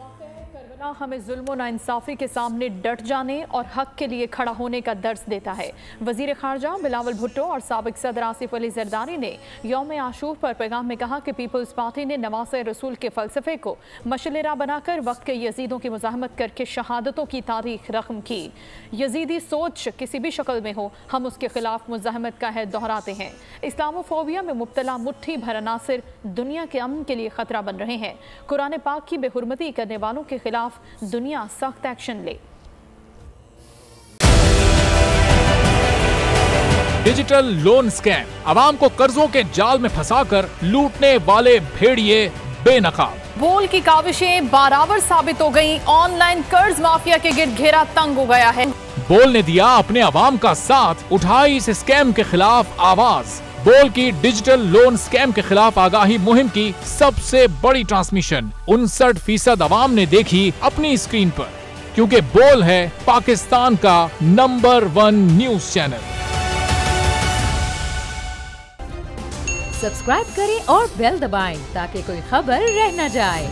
Karbala हमें जुल्म और नाइंसाफी के सामने डट जाने और हक के लिए खड़ा होने का दर्स देता है। वजीर खारजा बिलावल भुट्टो और साबिक सदर आसिफ अली जरदारी ने यौम आशूर पर पैगाम में कहा कि पीपल्स पार्टी ने नवासे रसूल के फलसफे को मशलेरा बनाकर वक्त के यजीदों की मुजाहमत करके शहादतों की तारीख रकम की। यजीदी सोच किसी भी शक्ल में हो, हम उसके खिलाफ मुजाहमत का है दोहराते हैं। इस्लामोफोबिया में मुब्तला मुट्ठी भर अनासिर दुनिया के अमन के लिए खतरा बन रहे हैं। कुरान पाक की बेहुरमती करने वालों के खिलाफ दुनिया सख्त एक्शन ले। डिजिटल लोन स्कैम, आवाम को कर्जों के जाल में फंसाकर लूटने वाले भेड़िए बेनकाब। बोल की काविशें बाराबर साबित हो गईं। ऑनलाइन कर्ज माफिया के गिर्द घेरा तंग हो गया है। बोल ने दिया अपने आवाम का साथ, उठाई इस स्कैम के खिलाफ आवाज। बोल की डिजिटल लोन स्कैम के खिलाफ आगाही मुहिम की सबसे बड़ी ट्रांसमिशन 59% आवाम ने देखी अपनी स्क्रीन पर, क्योंकि बोल है पाकिस्तान का नंबर 1 न्यूज चैनल। सब्सक्राइब करें और बेल दबाएं ताकि कोई खबर रह न जाए।